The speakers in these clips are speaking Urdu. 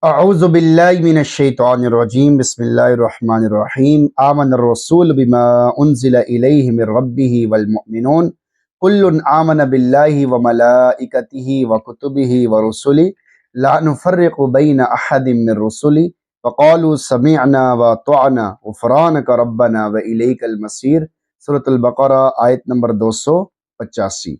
اعوذ باللہ من الشیطان الرجیم بسم اللہ الرحمن الرحیم آمن الرسول بما انزل الیہ من ربہ والمؤمنون کل آمن باللہ وملائکتہ وکتبہ ورسلہ لا نفرق بین احد من رسلہ وقالوا سمعنا واطعنا غفرانک ربنا والیک المصیر۔ سورۃ البقرہ آیت نمبر 285۔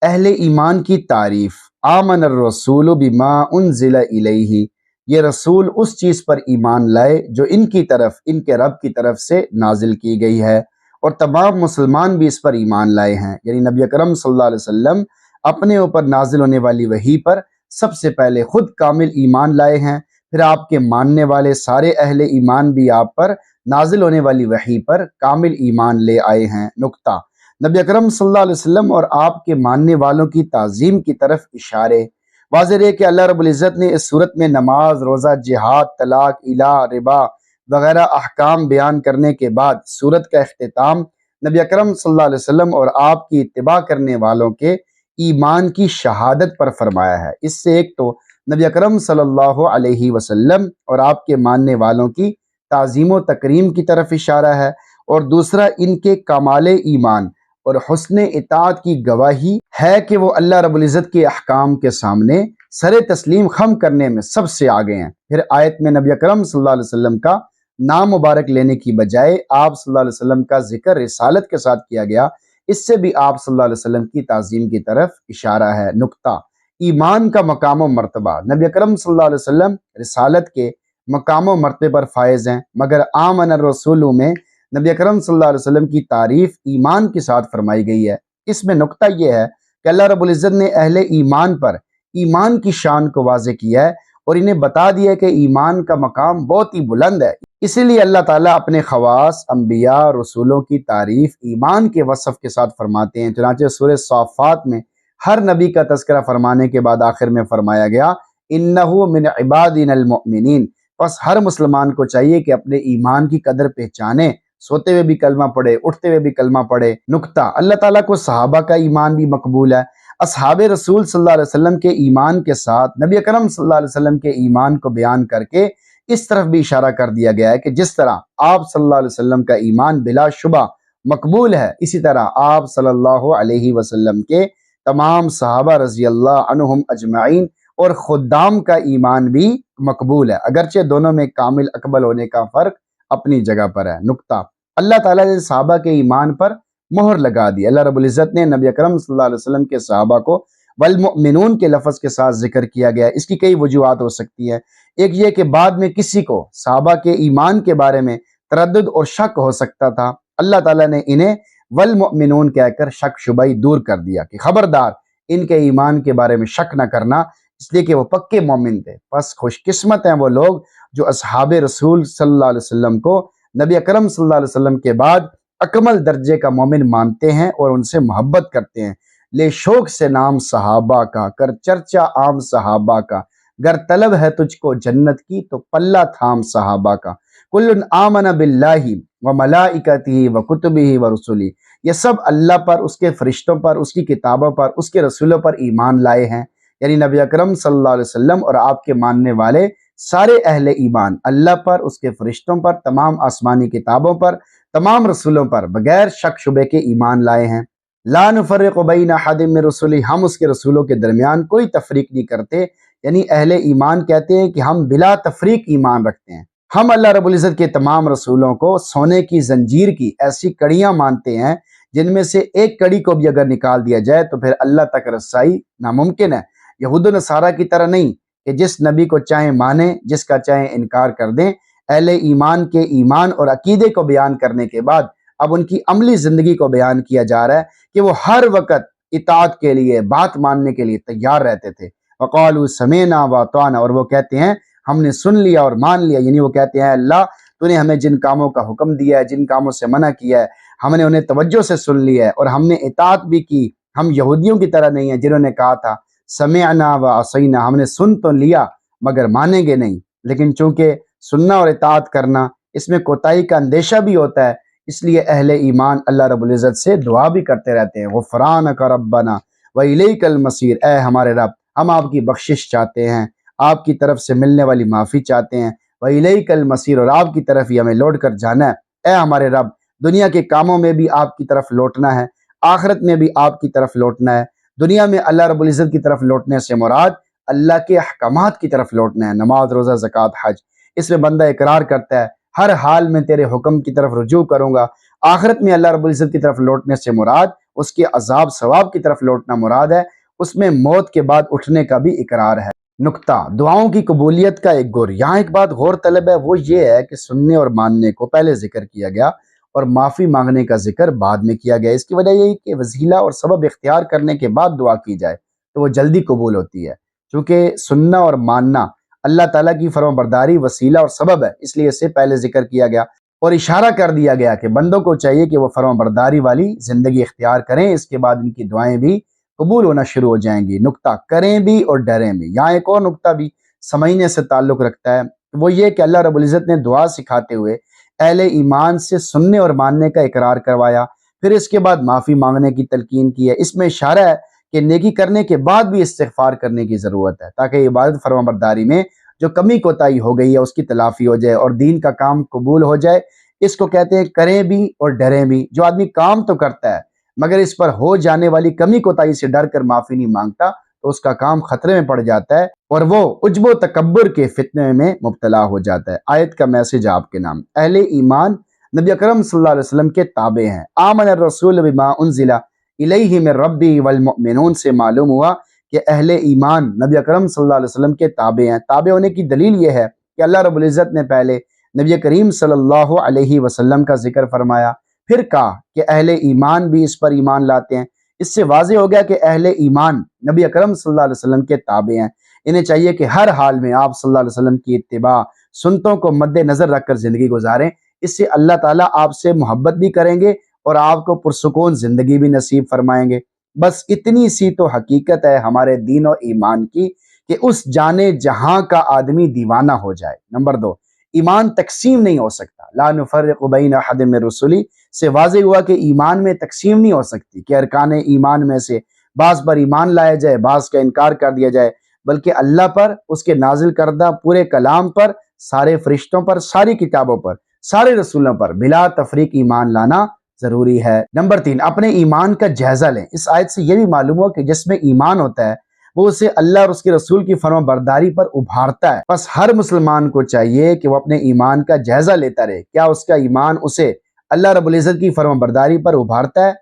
اہل ایمان کی تعریف۔ آمن الرسول بما انزل الیہ، یہ رسول اس چیز پر ایمان لائے جو ان کی طرف، ان کے رب کی طرف سے نازل کی گئی ہے، اور تمام مسلمان بھی اس پر ایمان لائے ہیں۔ یعنی نبی اکرم صلی اللہ علیہ وسلم اپنے اوپر نازل ہونے والی وحی پر سب سے پہلے خود کامل ایمان لائے ہیں، پھر آپ کے ماننے والے سارے اہل ایمان بھی آپ پر نازل ہونے والی وحی پر کامل ایمان لے آئے ہیں۔ نقطہ، نبی اکرم صلی اللہ علیہ وسلم اور آپ کے ماننے والوں کی تعظیم کی طرف اشارے۔ واضح ہے کہ اللہ رب العزت نے اس صورت میں نماز، روزہ، جہاد، طلاق، الہ، ربا وغیرہ احکام بیان کرنے کے بعد صورت کا اختتام نبی اکرم صلی اللہ علیہ وسلم اور آپ کی اتباع کرنے والوں کے ایمان کی شہادت پر فرمایا ہے۔ اس سے ایک تو نبی اکرم صلی اللہ علیہ وسلم اور آپ کے ماننے والوں کی تعظیم و تکریم کی طرف اشارہ ہے، اور دوسرا ان کے کمال ایمان اور حسن اطاعت کی گواہی ہے کہ وہ اللہ رب العزت کے احکام کے سامنے سر تسلیم خم کرنے میں سب سے آگے ہیں۔ پھر آیت میں نبی اکرم صلی اللہ علیہ وسلم کا نام مبارک لینے کی بجائے آپ صلی اللہ علیہ وسلم کا ذکر رسالت کے ساتھ کیا گیا، اس سے بھی آپ صلی اللہ علیہ وسلم کی تعظیم کی طرف اشارہ ہے۔ نقطہ، ایمان کا مقام و مرتبہ۔ نبی اکرم صلی اللہ علیہ وسلم رسالت کے مقام و مرتبے پر فائز ہیں، مگر آمن الرسول میں نبی اکرم صلی اللہ علیہ وسلم کی تعریف ایمان کے ساتھ فرمائی گئی ہے۔ اس میں نقطہ یہ ہے کہ اللہ رب العزت نے اہل ایمان پر ایمان کی شان کو واضح کیا ہے اور انہیں بتا دیا ہے کہ ایمان کا مقام بہت ہی بلند ہے۔ اسی لیے اللہ تعالیٰ اپنے خواص، انبیاء، رسولوں کی تعریف ایمان کے وصف کے ساتھ فرماتے ہیں۔ چنانچہ سورہ صافات میں ہر نبی کا تذکرہ فرمانے کے بعد آخر میں فرمایا گیا اِنَّهُ مِنْ عِبَادِنَا الْمُؤْمِنِينَ۔ بس ہر مسلمان کو چاہیے کہ اپنے ایمان کی قدر پہچانے، سوتے ہوئے بھی کلمہ پڑھے، اٹھتے ہوئے بھی کلمہ پڑھے۔ نقطہ، اللہ تعالیٰ کو صحابہ کا ایمان بھی مقبول ہے۔ اصحاب رسول صلی اللہ علیہ وسلم کے ایمان کے ساتھ نبی اکرم صلی اللہ علیہ وسلم کے ایمان کو بیان کر کے اس طرف بھی اشارہ کر دیا گیا ہے کہ جس طرح آپ صلی اللہ علیہ وسلم کا ایمان بلا شبہ مقبول ہے، اسی طرح آپ صلی اللہ علیہ وسلم کے تمام صحابہ رضی اللہ عنہم اجمعین اور خدام کا ایمان بھی مقبول ہے، اگرچہ دونوں میں کامل اقبل ہونے کا فرق اپنی جگہ پر ہے۔ نقطہ، اللہ تعالیٰ نے صحابہ کے ایمان پر مہر لگا دی۔ اللہ رب العزت نے نبی اکرم صلی اللہ علیہ وسلم کے صحابہ کو والمؤمنون کے لفظ کے ساتھ ذکر کیا گیا ہے۔ اس کی کئی وجوہات ہو سکتی ہیں۔ ایک یہ کہ بعد میں کسی کو صحابہ کے ایمان کے بارے میں تردد اور شک ہو سکتا تھا، اللہ تعالیٰ نے انہیں والمؤمنون کہہ کر شک شبہ دور کر دیا کہ خبردار ان کے ایمان کے بارے میں شک نہ کرنا، اس لیے کہ وہ پکے مومن تھے۔ پس خوش قسمت ہیں وہ لوگ جو اصحاب رسول صلی اللہ علیہ وسلم کو نبی اکرم صلی اللہ علیہ وسلم کے بعد اکمل درجے کا مومن مانتے ہیں اور ان سے محبت کرتے ہیں۔ لے شوق سے نام صحابہ کا، کر چرچا عام صحابہ کا، گر طلب ہے تجھ کو جنت کی تو پلہ تھام صحابہ کا۔ کل آمن باللہ وملائکتہ وکتبہ ورسلہ، یہ سب اللہ پر، اس کے فرشتوں پر، اس کی کتابوں پر، اس کے رسولوں پر ایمان لائے ہیں۔ یعنی نبی اکرم صلی اللہ علیہ وسلم اور آپ کے ماننے والے سارے اہل ایمان اللہ پر، اس کے فرشتوں پر، تمام آسمانی کتابوں پر، تمام رسولوں پر بغیر شک شبے کے ایمان لائے ہیں۔ لا نفرق بین احد من رسلہ، ہم اس کے رسولوں کے درمیان کوئی تفریق نہیں کرتے۔ یعنی اہل ایمان کہتے ہیں کہ ہم بلا تفریق ایمان رکھتے ہیں۔ ہم اللہ رب العزت کے تمام رسولوں کو سونے کی زنجیر کی ایسی کڑیاں مانتے ہیں جن میں سے ایک کڑی کو بھی اگر نکال دیا جائے تو پھر اللہ تک رسائی ناممکن ہے۔ یہود و نصارہ کی طرح نہیں کہ جس نبی کو چاہے مانیں، جس کا چاہے انکار کر دیں۔ اہل ایمان کے ایمان اور عقیدے کو بیان کرنے کے بعد اب ان کی عملی زندگی کو بیان کیا جا رہا ہے کہ وہ ہر وقت اطاعت کے لیے، بات ماننے کے لیے تیار رہتے تھے۔ وقالوا سمعنا واطعنا، اور وہ کہتے ہیں ہم نے سن لیا اور مان لیا۔ یعنی وہ کہتے ہیں اللہ تو نے ہمیں جن کاموں کا حکم دیا ہے، جن کاموں سے منع کیا ہے، ہم نے انہیں توجہ سے سن لیا ہے اور ہم نے اطاعت بھی کی۔ ہم یہودیوں کی طرح نہیں ہیں جنہوں نے کہا تھا سمعنا وعصینا، ہم نے سن تو لیا مگر مانیں گے نہیں۔ لیکن چونکہ سننا اور اطاعت کرنا اس میں کوتاہی کا اندیشہ بھی ہوتا ہے، اس لیے اہل ایمان اللہ رب العزت سے دعا بھی کرتے رہتے ہیں، غفرانک ربنا والیک المصیر، اے ہمارے رب ہم آپ کی بخشش چاہتے ہیں، آپ کی طرف سے ملنے والی معافی چاہتے ہیں، وَإِلَيْكَ الْمَصِيرُ، اور آپ کی طرف ہی ہمیں لوٹ کر جانا ہے۔ اے ہمارے رب، دنیا کے کاموں میں بھی آپ کی طرف لوٹنا ہے، آخرت میں بھی آپ کی طرف لوٹنا ہے۔ دنیا میں اللہ رب العزت کی طرف لوٹنے سے مراد اللہ کے احکامات کی طرف لوٹنا ہے، نماز، روزہ، زکوٰۃ، حج۔ اس میں بندہ اقرار کرتا ہے ہر حال میں تیرے حکم کی طرف رجوع کروں گا۔ آخرت میں اللہ رب العزت کی طرف لوٹنے سے مراد اس کے عذاب ثواب کی طرف لوٹنا مراد ہے، اس میں موت کے بعد اٹھنے کا بھی اقرار ہے۔ نکتہ، دعاؤں کی قبولیت کا ایک گر۔ یہاں ایک بات غور طلب ہے، وہ یہ ہے کہ سننے اور ماننے کو پہلے ذکر کیا گیا اور معافی مانگنے کا ذکر بعد میں کیا گیا۔ اس کی وجہ یہی کہ وسیلہ اور سبب اختیار کرنے کے بعد دعا کی جائے تو وہ جلدی قبول ہوتی ہے، چونکہ سننا اور ماننا اللہ تعالیٰ کی فرما برداری وسیلہ اور سبب ہے، اس لیے اسے پہلے ذکر کیا گیا اور اشارہ کر دیا گیا کہ بندوں کو چاہیے کہ وہ فرما برداری والی زندگی اختیار کریں، اس کے بعد ان کی دعائیں بھی قبول ہونا شروع ہو جائیں گی۔ نکتہ، کریں بھی اور ڈریں بھی۔ یہاں ایک اور نکتہ بھی سمجھنے سے تعلق رکھتا ہے، وہ یہ کہ اللہ رب العزت نے دعا سکھاتے ہوئے اہل ایمان سے سننے اور ماننے کا اقرار کروایا، پھر اس کے بعد معافی مانگنے کی تلقین کی ہے۔ اس میں اشارہ ہے کہ نیکی کرنے کے بعد بھی استغفار کرنے کی ضرورت ہے تاکہ عبادت فرما برداری میں جو کمی کوتاہی ہو گئی ہے اس کی تلافی ہو جائے اور دین کا کام قبول ہو جائے۔ اس کو کہتے ہیں کریں بھی اور ڈریں بھی۔ جو آدمی کام تو کرتا ہے مگر اس پر ہو جانے والی کمی کوتاہی سے ڈر کر معافی نہیں مانگتا تو اس کا کام خطرے میں پڑ جاتا ہے اور وہ عجب و تکبر کے فتنے میں مبتلا ہو جاتا ہے۔ آیت کا میسج آپ کے نام، اہل ایمان نبی اکرم صلی اللہ علیہ وسلم کے تابع ہیں۔ آمن الرسول بما انزل الیہ من ربہ والمؤمنون سے معلوم ہوا کہ اہل ایمان نبی اکرم صلی اللہ علیہ وسلم کے تابع ہیں۔ تابع ہونے کی دلیل یہ ہے کہ اللہ رب العزت نے پہلے نبی کریم صلی اللہ علیہ وسلم کا ذکر فرمایا، پھر کہا کہ اہل ایمان بھی اس پر ایمان لاتے ہیں۔ اس سے واضح ہو گیا کہ اہل ایمان نبی اکرم صلی اللہ علیہ وسلم کے تابع ہیں۔ انہیں چاہیے کہ ہر حال میں آپ صلی اللہ علیہ وسلم کی اتباع، سنتوں کو مد نظر رکھ کر زندگی گزاریں۔ اس سے اللہ تعالیٰ آپ سے محبت بھی کریں گے اور آپ کو پرسکون زندگی بھی نصیب فرمائیں گے۔ بس اتنی سی تو حقیقت ہے ہمارے دین و ایمان کی کہ اس جانے جہاں کا آدمی دیوانہ ہو جائے۔ نمبر 2، ایمان تقسیم نہیں ہو سکتا۔ لا نفرق بین احد من رسلی سے واضح ہوا کہ ایمان میں تقسیم نہیں ہو سکتی کہ ارکان ایمان میں سے بعض پر ایمان لایا جائے، بعض کا انکار کر دیا جائے، بلکہ اللہ پر، اس کے نازل کردہ پورے کلام پر، سارے فرشتوں پر، ساری کتابوں پر، سارے رسولوں پر بلا تفریق ایمان لانا ضروری ہے۔ نمبر 3، اپنے ایمان کا جائزہ لیں۔ اس آیت سے یہ بھی معلوم ہوا کہ جس میں ایمان ہوتا ہے وہ اسے اللہ اور اس کے رسول کی فرما برداری پر ابھارتا ہے۔ بس ہر مسلمان کو چاہیے کہ وہ اپنے ایمان کا جائزہ لیتا رہے، کیا اس کا ایمان اسے اللہ رب العزت کی فرما برداری پر ابھارتا ہے؟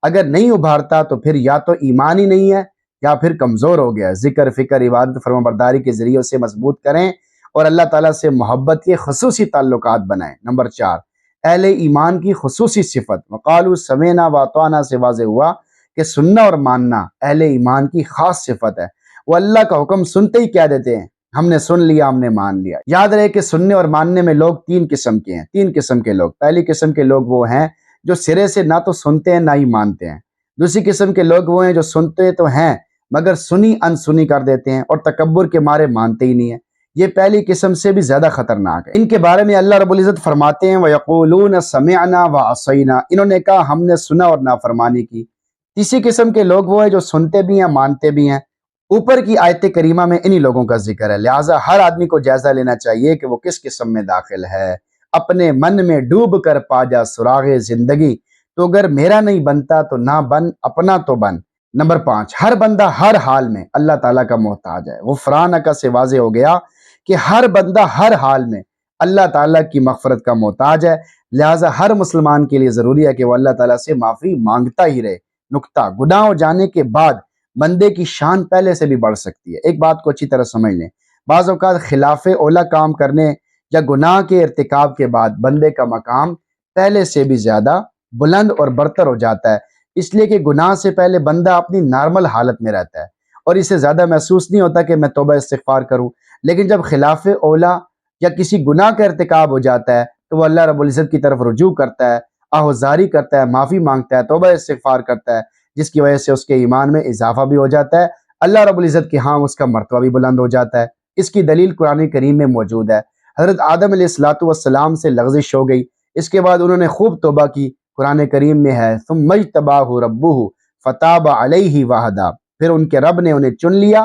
اگر نہیں ابھارتا تو پھر یا تو ایمان ہی نہیں ہے یا پھر کمزور ہو گیا۔ ذکر، فکر، عبادت، فرما برداری کے ذریعے اسے مضبوط کریں اور اللہ تعالیٰ سے محبت کے خصوصی تعلقات بنائیں۔ نمبر 4، اہل ایمان کی خصوصی صفت وقالوا سمعنا واطعنا سے واضح ہوا کہ سننا اور ماننا اہل ایمان کی خاص صفت ہے۔ وہ اللہ کا حکم سنتے ہی کہہ دیتے ہیں ہم نے سن لیا، ہم نے مان لیا۔ یاد رہے کہ سننے اور ماننے میں لوگ تین قسم کے ہیں، تین قسم کے لوگ۔ پہلی قسم کے لوگ وہ ہیں جو سرے سے نہ تو سنتے ہیں نہ ہی مانتے ہیں۔ دوسری قسم کے لوگ وہ ہیں جو سنتے تو ہیں مگر سنی انسنی کر دیتے ہیں اور تکبر کے مارے مانتے ہی نہیں ہیں۔ یہ پہلی قسم سے بھی زیادہ خطرناک ہے۔ ان کے بارے میں اللہ رب العزت فرماتے ہیں وَيَقُولُونَ سَمِعْنَا وَعَصَيْنَا، انہوں نے کہا ہم نے سنا اور نافرمانی کی۔ تیسری قسم کے لوگ وہ ہیں جو سنتے بھی ہیں مانتے بھی ہیں۔ اوپر کی آیت کریمہ میں انہی لوگوں کا ذکر ہے، لہٰذا ہر آدمی کو جائزہ لینا چاہیے کہ وہ کس قسم میں داخل ہے۔ اپنے من میں ڈوب کر پا جا سراغ زندگی، تو اگر میرا نہیں بنتا تو نہ بن، اپنا تو بن۔ نمبر 5، ہر بندہ ہر حال میں اللہ تعالیٰ کا محتاج ہے۔ غفرانہ کا سے واضح ہو گیا کہ ہر بندہ ہر حال میں اللہ تعالیٰ کی مغفرت کا محتاج ہے، لہٰذا ہر مسلمان کے لیے ضروری ہے کہ وہ اللہ تعالیٰ سے معافی مانگتا ہی رہے۔ نکتہ، گناہ ہو جانے کے بعد بندے کی شان پہلے سے بھی بڑھ سکتی ہے۔ ایک بات کو اچھی طرح سمجھ لیں، بعض اوقات خلاف اولا کام کرنے یا گناہ کے ارتکاب کے بعد بندے کا مقام پہلے سے بھی زیادہ بلند اور برتر ہو جاتا ہے، اس لیے کہ گناہ سے پہلے بندہ اپنی نارمل حالت میں رہتا ہے اور اسے زیادہ محسوس نہیں ہوتا کہ میں توبہ استغفار کروں، لیکن جب خلاف اولا یا کسی گناہ کا ارتکاب ہو جاتا ہے تو وہ اللہ رب العزت کی طرف رجوع کرتا ہے، آہوزاری کرتا ہے، معافی مانگتا ہے، توبہ استغفار کرتا ہے، جس کی وجہ سے اس کے ایمان میں اضافہ بھی ہو جاتا ہے، اللہ رب العزت کے ہاں اس کا مرتبہ بھی بلند ہو جاتا ہے۔ اس کی دلیل قرآن کریم میں موجود ہے۔ حضرت آدم علیہ السلام سے لغزش ہو گئی، اس کے بعد انہوں نے خوب توبہ کی۔ قرآن کریم میں ہے ثم اجتباہ ربہ فتاب علیہ وہدی، پھر ان کے رب نے انہیں چن لیا،